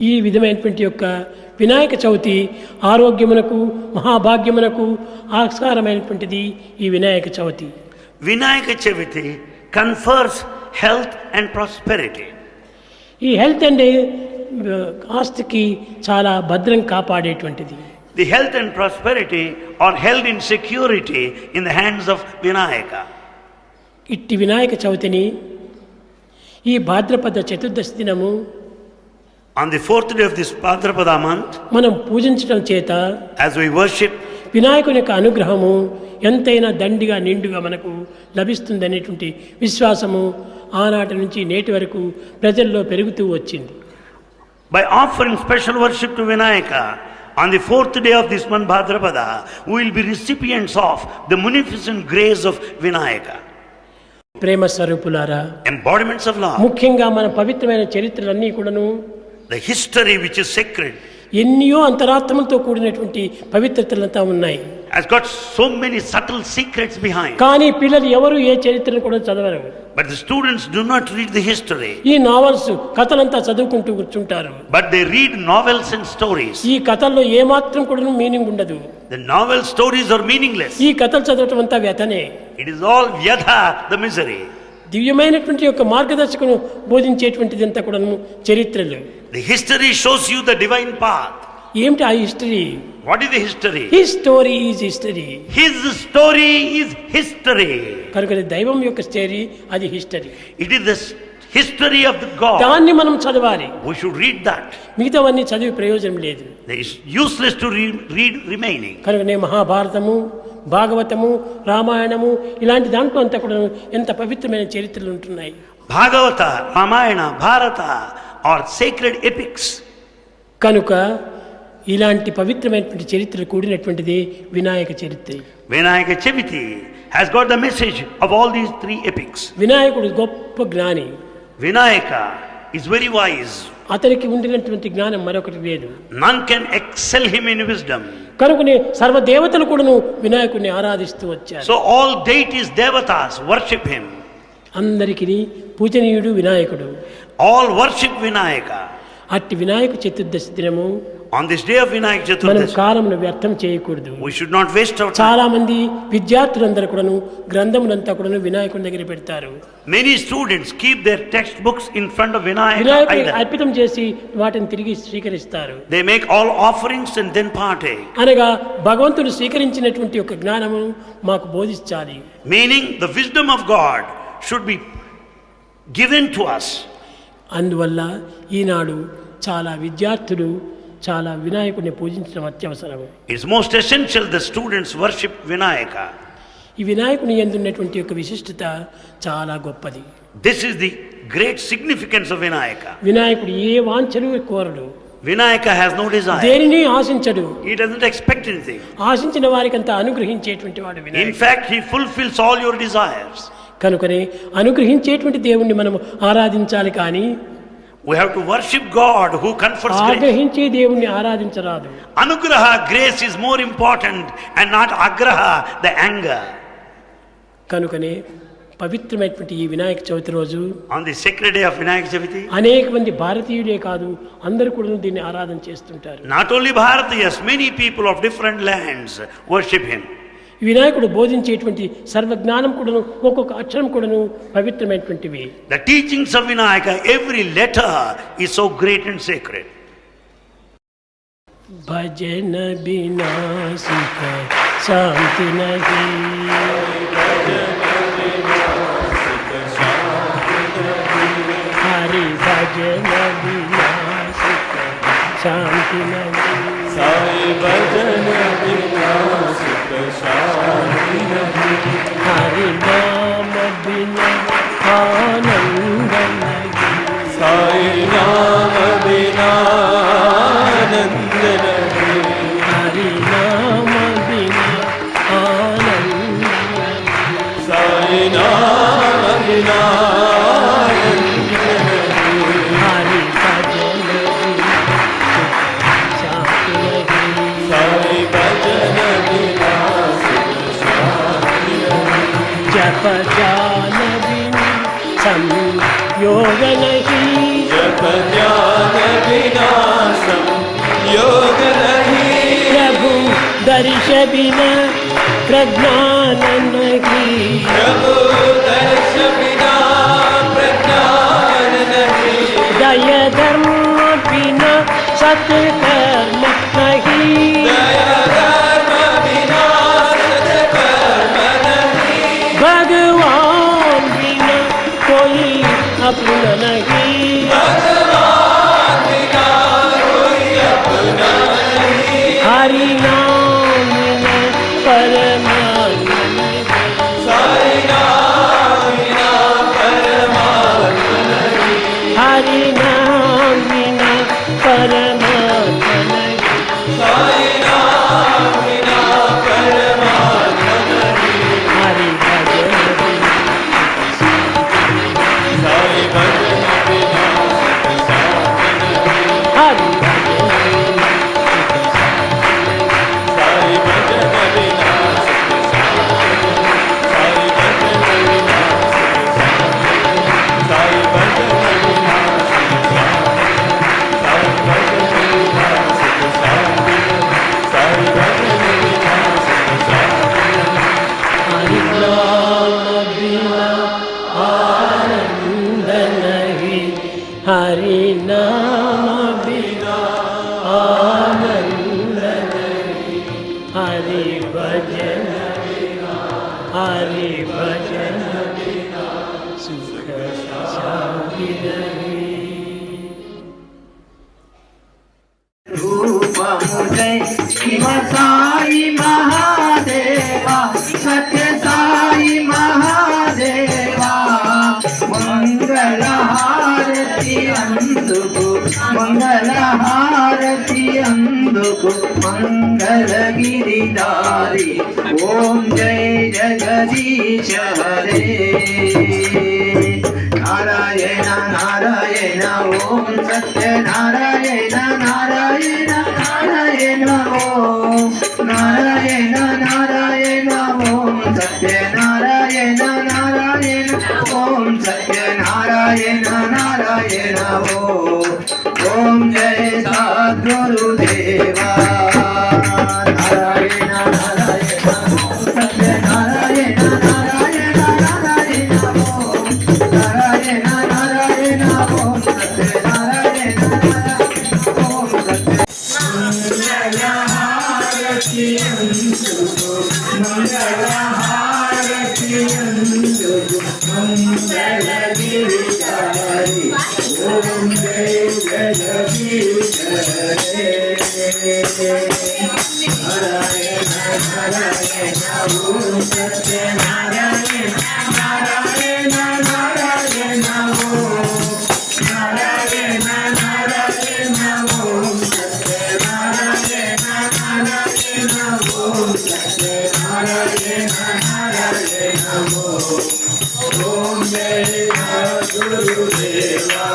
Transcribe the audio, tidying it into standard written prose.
ఈ విధమైనటువంటి యొక్క వినాయక చవితి ఆరోగ్యమునకు మహాభాగ్యమునకు ఆస్కారమైనటువంటిది ఈ Vinayaka Chavithi. Vinayaka Chaviti confers health and prosperity. ఈ హెల్త్ అండ్ ఆస్తికి చాలా భద్రం కాపాడేటువంటిది. The health and prosperity are held in security in the hands of Vinayaka. ఇట్టి వినాయక చవితిని ఈ భాద్రపద చతుర్దశి దినము On the fourth day of this Bhadrapada month, మనం పూజించడం చేత as we worship, వినాయకుని యొక్క అనుగ్రహము ఎంతైనా దండిగా నిండుగా మనకు లభిస్తుంది అనేటువంటి విశ్వాసము ఆనాటి నుంచి నేటి వరకు ప్రజల్లో పెరుగుతూ వచ్చింది. by offering special worship to Vinayaka, on the fourth day of this month Bhadrapada, we will be recipients of the munificent grace of Vinayaka. ప్రేమ స్వరూపులారా, Embodiments of love. ముఖ్యంగా మన పవిత్రమైన చరిత్రలన్నీ కూడాను The history which is sacred ఎన్నో అంతరాత్మలతో కూడినటువంటి పవిత్రతలంతా ఉన్నాయి. has got so many subtle secrets behind. కానీ పిల్లలు ఎవరు ఏ చరిత్రను కూడా చదవరు. But the students do not read the history. ఈ నావల్స్ కథలంతా చదువుకుంటూ కూర్చుంటారు. But they read novels and stories. ఈ కథల్లో ఏమాత్రం కూడా మీనింగ్ ఉండదు. The novel stories are meaningless. ఈ కథలు చదవటం అంతా వ్యతనే. It is all vyatha, the misery. దివ్యమైనటువంటి యొక్క మార్గదర్శకును బోధించేటువంటిది అంతా కూడా చరిత్రలు. The history shows you the divine path. ఏమిటి ఆ history? What is the history? His story is history. His story is history. కనుక దైవం యొక్క స్టోరీ అది history. It is the history of the God. దాన్ని మనం చదవాలి. We should read that. మిగతావన్నీ చదివి ప్రయోజనం లేదు. It is useless to read remaining. కనుకనే మహాభారతము, భాగవతము, రామాయణము ఇలాంటి దాంట్లో అంతా కూడా ఎంత పవిత్రమైన చరిత్రలు ఉంటున్నాయి. Bhagavata, Ramayana, Bharata are sacred epics. కనుక ఇలాంటి పవిత్రమైనటువంటి చరిత్ర కూడినటువంటిది వినాయక చరిత్ర. Vinayaka Chaviti has got the message of all these three epics. వినాయకుడు గొప్ప జ్ఞాని. Vinayaka is very wise. అతనికి ఉండినటువంటి జ్ఞానం మరొకటి లేదు. None can excel him in wisdom. కనుకనే సర్వదేవతలు కూడాను వినాయకుడిని ఆరాధిస్తూ వచ్చారు. So all deities, devatas worship him. అందరికీ పూజనీయుడు వినాయకుడు. All worship Vinayaka. అట్టి వినాయక చతుర్దశి దినము On this day of Vinayaka మనం Chaturdashi, కాలమును వ్యర్థం చేయకూడదు. we should not waste our time. చాలా మంది విద్యార్థులందరూ కూడాను గ్రంథములంతా కూడాను వినాయకుడి దగ్గర పెడతారు. Many students keep their textbooks in front of Vinayaka వినాయకుడికి idol. అర్పితం చేసి వాటిని తిరిగి స్వీకరిస్తారు. They make all offerings and then partake. అనగా భగవంతుడు స్వీకరించినటువంటి ఒక జ్ఞానము మాకు బోధించాలి. Meaning the wisdom of God should be given to us. అందువల్ల ఈనాడు చాలా విద్యార్థులు చాలా వినాయకుడిని పూజించడం అత్యవసరం. It's most essential that students worship Vinayaka. ఈ వినాయకుని యందు ఉన్నటువంటి యొక్క విశిష్టత చాలా గొప్పది. This is the great significance of Vinayaka. వినాయకుడు ఏ వాంఛను కోరడు. Vinayaka has no desire. దేనిని ఆశించడు. He doesn't expect anything. ఆశించిన వారికి అంతా అనుగ్రహించేటువంటి వాడు In వినాయకుడు. fact, he fulfills all your desires. కనుకనే అనుగ్రహించేటువంటి దేవుణ్ణి మనం ఆరాధించాలి. కానీ We have to worship God who confers grace. ఆగ్రహించే దేవుణ్ణి ఆరాధించరాదు. Anugraha, grace is more important, and not agraha, the anger. కనుకనే పవిత్రమైనటువంటి ఈ వినాయక చవితి రోజు On the sacred day of Vinayaka Chaviti, అనేక మంది భారతీయులే కాదు అందరూ కూడా దీన్ని ఆరాధన చేస్తుంటారు. not only Bharatiyas, many people of different lands worship him. వినాయకుడు బోధించేటువంటి సర్వజ్ఞానం కూడాను ఒక్కొక్క అక్షరం కూడాను పవిత్రమైనటువంటివి. The teachings of Vinayaka, every letter is so great and sacred. భజన వినాశిక శాంతి నహి, హరి భజన వినాశిక శాంతి నహి, साई भजन विनाशिक शांति नहीं, హరి నామ బినా ఆనంద నహి, साई नाम बिना आनंद नहीं, హరి నామ బినా ఆనంద నహి, साई नाम बिना आनंद नहीं, హరి భజన వినాశిక శాంతి నహి, साई भजन विनाशिक शांति नहीं, జప ధ్యాన బినా సంయోగ నహి, जप ध्यान बिना दर्श बिना प्रज्ञान नहीं, प्रभु दर्श बिना प्रज्ञान नहीं, दया धर्म बिना सत्कर्म नहीं, दया धर्म बिना सत्कर्म नहीं, भगवान बिना कोई अपना नहीं, भगवान बिना कोई अपना नहीं, हरि नाम बिना परमात्मा नहीं, साई नाम बिना परमात्मा नहीं, हरि नाम बिना परमात्मा नहीं, साई नाम बिना परमात्मा नहीं, हरि भजन बिना साई भजन बिना सुख शांति नहीं, हरि भजन बिना साई भजन बिना सुख शांति नहीं, साई भजन बिना सुख शांति नहीं, साई भजन बिना सुख शांति नहीं, साई भजन बिना सुख शांति नहीं, हरि नाम बिना आनंद नहीं, हरि नाम बिना आनंद नहीं, हरि भजन बिना, हरि भजन बिना सुख शांति नहीं। रूपमुदय शिव साई महादेवा, सत्य साई महादेवा, मंगल हारति अंदुको, मंगल हारति अंदुको, मंगल गिरिधारी, ओम जय जगदीश हरे। नारायण नारायण ओम सत्य नारायण नारायण नारायण ओम नारायण नारायण ओम सत्य नारायण नारायण ओम सत्य नारायण नारायण ओम जय सद्गुरुदेवा। नारायण नारायण सत्य नारायण नारायण नारायण ओम नारायण नारायण ओम सत्य नारायण नारायण ओम सत्य। मंगल हारति अंदुको, मंगल हारति अंदुको, मंगल गिरिधारी, ओम जय जगदीश हरे। नारायण नारायण ओम सत्य नारायण नारायण नारायण ओम नारायण नारायण ओम सत्य नारायण नारायण ओम सत्य नारायण नारायण ओम जय गुरुदेवा।